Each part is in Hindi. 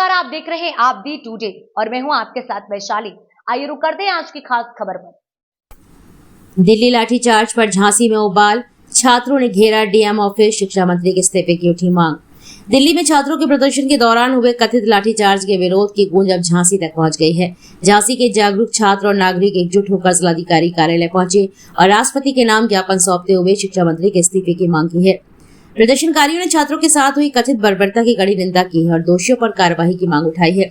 नमस्कार, आप देख रहे हैं आप दी टुडे और मैं हूं आपके साथ वैशाली। आइए रुक करते हैं आज की खास खबर पर। दिल्ली लाठीचार्ज पर झांसी में उबाल, छात्रों ने घेरा डीएम ऑफिस, शिक्षा मंत्री के इस्तीफे की उठी मांग। दिल्ली में छात्रों के प्रदर्शन के दौरान हुए कथित लाठीचार्ज के विरोध की गूंज अब झांसी तक पहुंच गई है। झांसी के जागरूक छात्र और नागरिक एकजुट होकर जिलाधिकारी कार्यालय पहुंचे और राष्ट्रपति के नाम ज्ञापन सौंपते हुए शिक्षा मंत्री के इस्तीफे की मांग की है। प्रदर्शनकारियों ने छात्रों के साथ हुई कथित बर्बरता की कड़ी निंदा की है और दोषियों पर कार्रवाई की मांग उठाई है।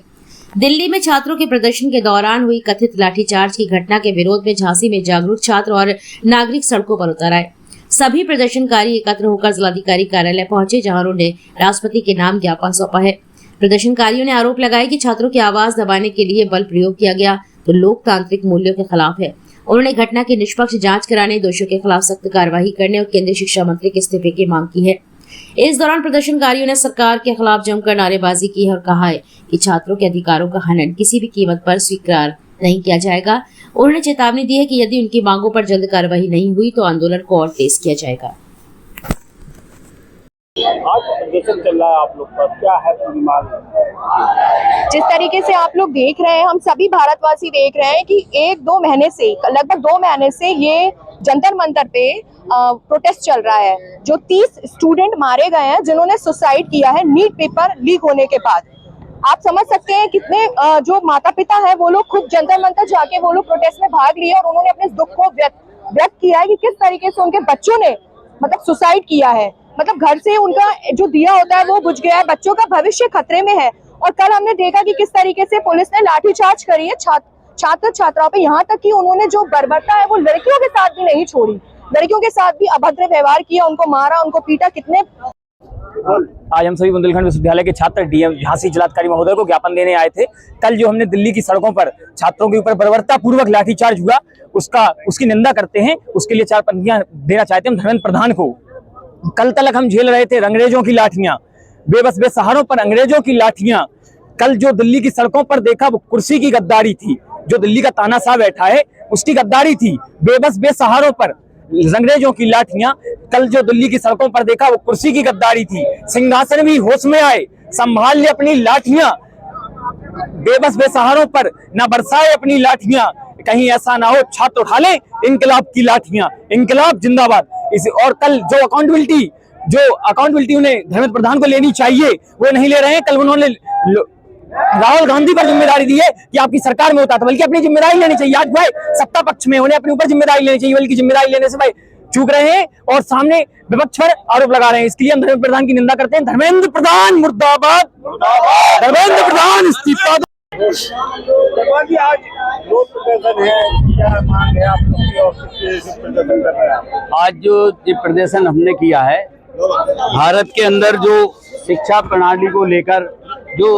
दिल्ली में छात्रों के प्रदर्शन के दौरान हुई कथित लाठीचार्ज की घटना के विरोध में झांसी में जागरूक छात्र और नागरिक सड़कों पर उतर आए। सभी प्रदर्शनकारी एकत्र होकर जिलाधिकारी कार्यालय पहुंचे, जहां उन्होंने राष्ट्रपति के नाम ज्ञापन सौंपा है। प्रदर्शनकारियों ने आरोप लगाया कि छात्रों की आवाज दबाने के लिए बल प्रयोग किया गया तो लोकतांत्रिक मूल्यों के खिलाफ है। उन्होंने घटना की निष्पक्ष जांच कराने, दोषियों के खिलाफ सख्त कार्रवाई करने और केंद्रीय शिक्षा मंत्री के इस्तीफे की मांग की है। इस दौरान प्रदर्शनकारियों ने सरकार के खिलाफ जमकर नारेबाजी की है और कहा है कि छात्रों के अधिकारों का हनन किसी भी कीमत पर स्वीकार नहीं किया जाएगा। उन्होंने चेतावनी दी है कि यदि उनकी मांगों पर जल्द कार्रवाई नहीं हुई तो आंदोलन को और तेज किया जाएगा। आज प्रदर्शन चल रहा है आप लोग का, क्या है पूरी मांग? जिस तरीके से आप लोग देख रहे हैं, हम सभी भारतवासी देख रहे हैं कि लगभग 2 महीने से ये जंतर मंतर पे प्रोटेस्ट चल रहा है। जो 30 स्टूडेंट मारे गए हैं जिन्होंने सुसाइड किया है नीट पेपर लीक होने के बाद। आप समझ सकते हैं कितने जो माता पिता है वो लोग खुद जंतर मंतर जाके वो लोग प्रोटेस्ट में भाग लिए और उन्होंने अपने दुख को व्यक्त किया है कि किस तरीके से उनके बच्चों ने मतलब सुसाइड किया है। मतलब घर से उनका जो दिया होता है वो बुझ गया है, बच्चों का भविष्य खतरे में है। और कल हमने देखा कि किस तरीके से पुलिस ने लाठीचार्ज करी है छात्र छात्राओं पे, यहाँ तक कि उन्होंने जो बर्बरता है वो लड़कियों के साथ भी नहीं छोड़ी, लड़कियों के साथ भी अभद्र व्यवहार किया, उनको मारा, उनको पीटा। कितने आज हम सभी बुंदेलखंड विश्वविद्यालय के छात्र डीएम झांसी जिलाधिकारी महोदय को ज्ञापन देने आए थे। कल जो हमने दिल्ली की सड़कों पर छात्रों के ऊपर बर्बरता पूर्वक लाठीचार्ज हुआ उसकी निंदा करते हैं। उसके लिए 4 पंक्तियां देना चाहते हैं हम धर्मेंद्र प्रधान को। कल तक हम झेल रहे थे अंग्रेजों की लाठियां, बेबस बेसहारों पर अंग्रेजों की लाठियां। कल जो दिल्ली की सड़कों पर देखा वो कुर्सी की गद्दारी थी, जो दिल्ली का तानाशाह बैठा है उसकी गद्दारी थी। बेबस बेसहारों पर अंग्रेजों की लाठियां, कल जो दिल्ली की सड़कों पर देखा वो कुर्सी की गद्दारी थी। सिंहासन भी होश में आए, संभाल ले अपनी लाठियां, बेबस बेसहारों पर न बरसाए अपनी लाठियां। कहीं ऐसा ना हो छात्र उठा ले इंकलाब की लाठियां। इंकलाब जिंदाबाद। और कल जो अकाउंटेबिलिटी उन्हें धर्मेंद्र प्रधान को लेनी चाहिए वो नहीं ले रहे हैं। कल उन्होंने राहुल गांधी पर जिम्मेदारी दी है कि आपकी सरकार में होता था, बल्कि अपनी जिम्मेदारी लेनी चाहिए। आज भाई सत्ता पक्ष में उन्हें अपने ऊपर जिम्मेदारी लेनी चाहिए, बल्कि जिम्मेदारी लेने से भाई चूक रहे हैं और सामने विपक्ष पर आरोप लगा रहे हैं। इसके लिए हम धर्मेंद्र प्रधान की निंदा करते हैं। धर्मेंद्र प्रधान मुर्दाबाद, धर्मेंद्र प्रधान इस्तीफा। आज रोड प्रदर्शन है, क्या मांग है आप लोग की और किस प्रदर्शन कर रहे हैं? आज जो ये प्रदर्शन हमने किया है, भारत के अंदर जो शिक्षा प्रणाली को लेकर जो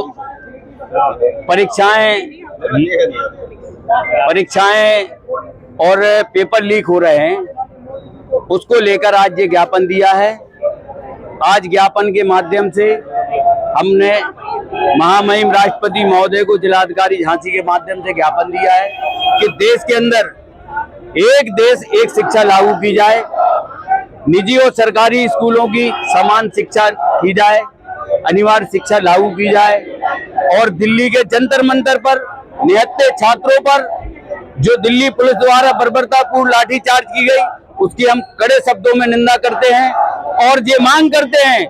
परीक्षाएं और पेपर लीक हो रहे हैं उसको लेकर आज ये ज्ञापन दिया है। आज ज्ञापन के माध्यम से हमने महामहिम राष्ट्रपति महोदय को जिलाधिकारी झांसी के माध्यम से ज्ञापन दिया है कि देश के अंदर एक देश एक शिक्षा लागू की जाए, निजी और सरकारी स्कूलों की समान शिक्षा की जाए, अनिवार्य शिक्षा लागू की जाए और दिल्ली के जंतर मंतर पर निहत्थे छात्रों पर जो दिल्ली पुलिस द्वारा बर्बरतापूर्ण लाठीचार्ज की गई उसकी हम कड़े शब्दों में निंदा करते हैं और ये मांग करते हैं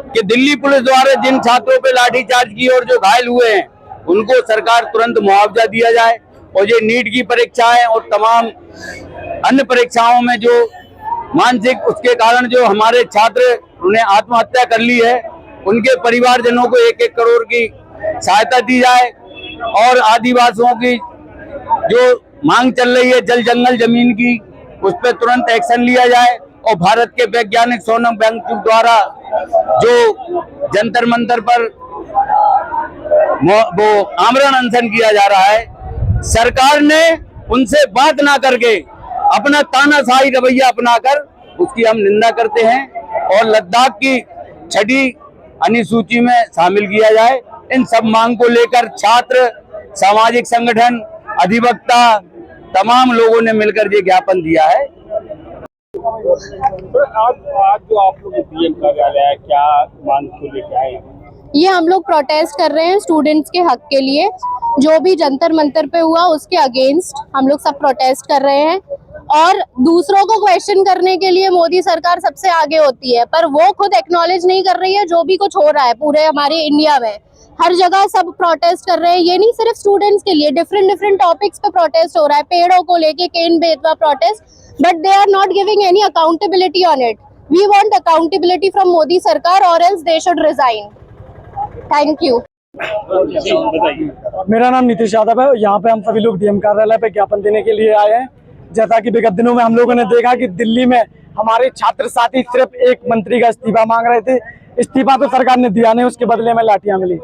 कि दिल्ली पुलिस द्वारा जिन छात्रों पे लाठीचार्ज की और जो घायल हुए हैं उनको सरकार तुरंत मुआवजा दिया जाए। और ये नीट की परीक्षाएं और तमाम अन्य परीक्षाओं में जो मानसिक उसके कारण जो हमारे छात्र उन्हें आत्महत्या कर ली है, उनके परिवारजनों को 1-1 करोड़ की सहायता दी जाए और आदिवासियों की जो मांग चल रही है जल जंगल जमीन की उस पर तुरंत एक्शन लिया जाए। और भारत के वैज्ञानिक सोनम वांगचुक द्वारा जो जंतर मंतर पर वो आमरण अनशन किया जा रहा है, सरकार ने उनसे बात ना करके अपना तानाशाही रवैया अपनाकर उसकी हम निंदा करते हैं और लद्दाख की 6ठी अनुसूची में शामिल किया जाए। इन सब मांग को लेकर छात्र, सामाजिक संगठन, अधिवक्ता तमाम लोगों ने मिलकर ये ज्ञापन दिया है। आज जो आप लोग डीएम कार्यालय है, क्या मांग को लेकर आए? ये हम लोग प्रोटेस्ट कर रहे हैं स्टूडेंट्स के हक के लिए। जो भी जंतर मंतर पे हुआ उसके अगेंस्ट हम लोग सब प्रोटेस्ट कर रहे हैं। और दूसरों को क्वेश्चन करने के लिए मोदी सरकार सबसे आगे होती है, पर वो खुद एक्नॉलेज नहीं कर रही है जो भी कुछ हो रहा है पूरे हमारे इंडिया में। हर जगह सब प्रोटेस्ट कर रहे हैं, ये नहीं सिर्फ स्टूडेंट्स के लिए, डिफरेंट टॉपिक्स पे प्रोटेस्ट हो रहा है। पेड़ों को लेके Ken Betwa protest, but they are not giving any accountability on it. We want accountability from Modi सरकार और else they should resign. Thank you. मेरा नाम नीतीश यादव है। यहाँ पे हम सभी लोग डीएम कार्यालय पे ज्ञापन देने के लिए आए हैं। जैसा कि विगत दिनों में हम लोगों ने देखा कि दिल्ली में हमारे छात्र साथी सिर्फ एक मंत्री का इस्तीफा मांग रहे थे। इस्तीफा तो सरकार ने दिया नहीं, उसके बदले में लाठियां मिली।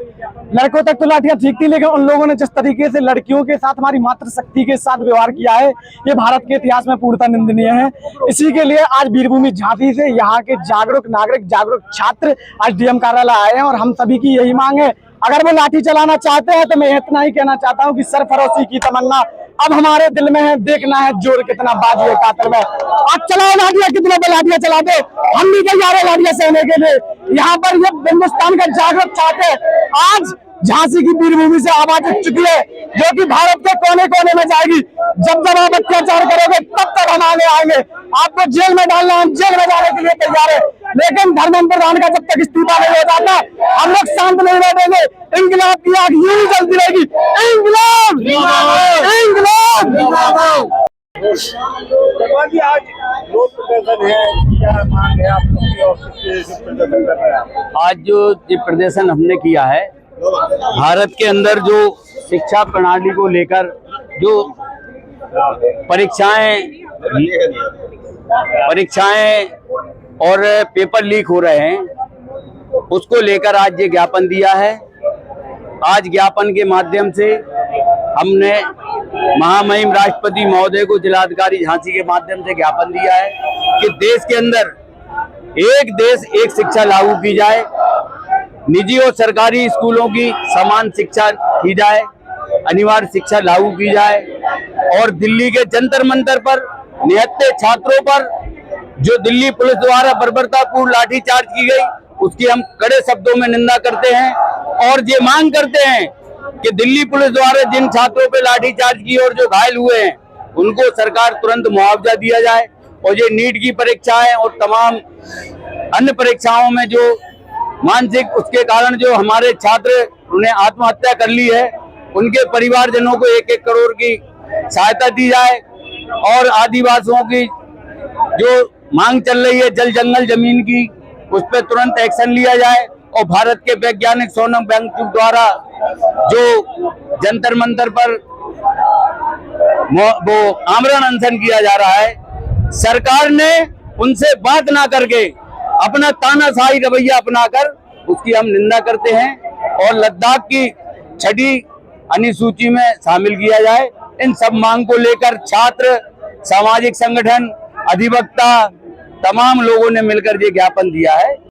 लड़कों तक तो लाठियां ठीक थी, लेकिन उन लोगों ने जिस तरीके से लड़कियों के साथ, हमारी मातृशक्ति के साथ व्यवहार किया है, ये भारत के इतिहास में पूर्णतः निंदनीय है। इसी के लिए आज वीरभूमि झांसी से यहाँ के जागरूक नागरिक, जागरूक छात्र आज डीएम कार्यालय आए हैं और हम सभी की यही मांग है। अगर वो लाठी चलाना चाहते हैं तो मैं इतना ही कहना चाहता हूँ कि सरफरोशी की तमन्ना अब हमारे दिल में है, देखना है जोर कितना बाजी है कातर में। आज चलाओ लाठियां, कितने पे लाठियां चला दो, हम भी तैयार है लाठियां सहने के लिए। यहाँ पर ये हिंदुस्तान का जागरूक छात्र आज झांसी की वीरभूमि से आवाज उठ चुकी है, जो कि भारत के कोने कोने में जाएगी। जब जब आप अत्याचार करोगे तब तक हम आगे आएंगे। आपको जेल में डालना, हम जेल में जाने के लिए तैयार है, लेकिन धर्मेंद्र प्रधान का जब तक इस्तीफा नहीं हो जाता हम लोग शांत नहीं बैठेंगे। इंकलाब की आग यूं ही जलती रहेगी। इंकलाब, इंकलाब। आज रोड प्रदर्शन है, क्या मांग है आप लोग की और किस तरह से प्रदर्शन कर रहे हैं? आज जो ये प्रदर्शन हमने किया है, भारत के अंदर जो शिक्षा प्रणाली को लेकर जो परीक्षाएं और पेपर लीक हो रहे हैं, उसको लेकर आज ये ज्ञापन दिया है। आज ज्ञापन के माध्यम से हमने महामहिम राष्ट्रपति महोदय को जिलाधिकारी झांसी के माध्यम से ज्ञापन दिया है कि देश के अंदर एक देश एक शिक्षा लागू की जाए, निजी और सरकारी स्कूलों की समान शिक्षा की जाए, अनिवार्य शिक्षा लागू की जाए और दिल्ली के जंतर मंतर पर निहत्थे छात्रों पर जो दिल्ली पुलिस द्वारा बर्बरतापूर्ण लाठीचार्ज की गई, उसकी हम कड़े शब्दों में निंदा करते हैं और ये मांग करते हैं कि दिल्ली पुलिस द्वारा जिन छात्रों पे लाठीचार्ज की और जो घायल हुए हैं उनको सरकार तुरंत मुआवजा दिया जाए। और ये नीट की परीक्षाएं और तमाम अन्य परीक्षाओं में जो मानसिक उसके कारण जो हमारे छात्र उन्हें आत्महत्या कर ली है, उनके परिवारजनों को 1-1 करोड़ की सहायता दी जाए और आदिवासियों की जो मांग चल रही है जल जंगल जमीन की, उस पर तुरंत एक्शन लिया जाए। और भारत के वैज्ञानिक सोनम वांगचुक द्वारा जो जंतर मंतर पर वो आमरण अनशन किया जा रहा है, सरकार ने उनसे बात ना करके अपना तानाशाही रवैया अपनाकर उसकी हम निंदा करते हैं और लद्दाख की 6ठी अनुसूची में शामिल किया जाए। इन सब मांग को लेकर छात्र, सामाजिक संगठन, अधिवक्ता, तमाम लोगों ने मिलकर ये ज्ञापन दिया है।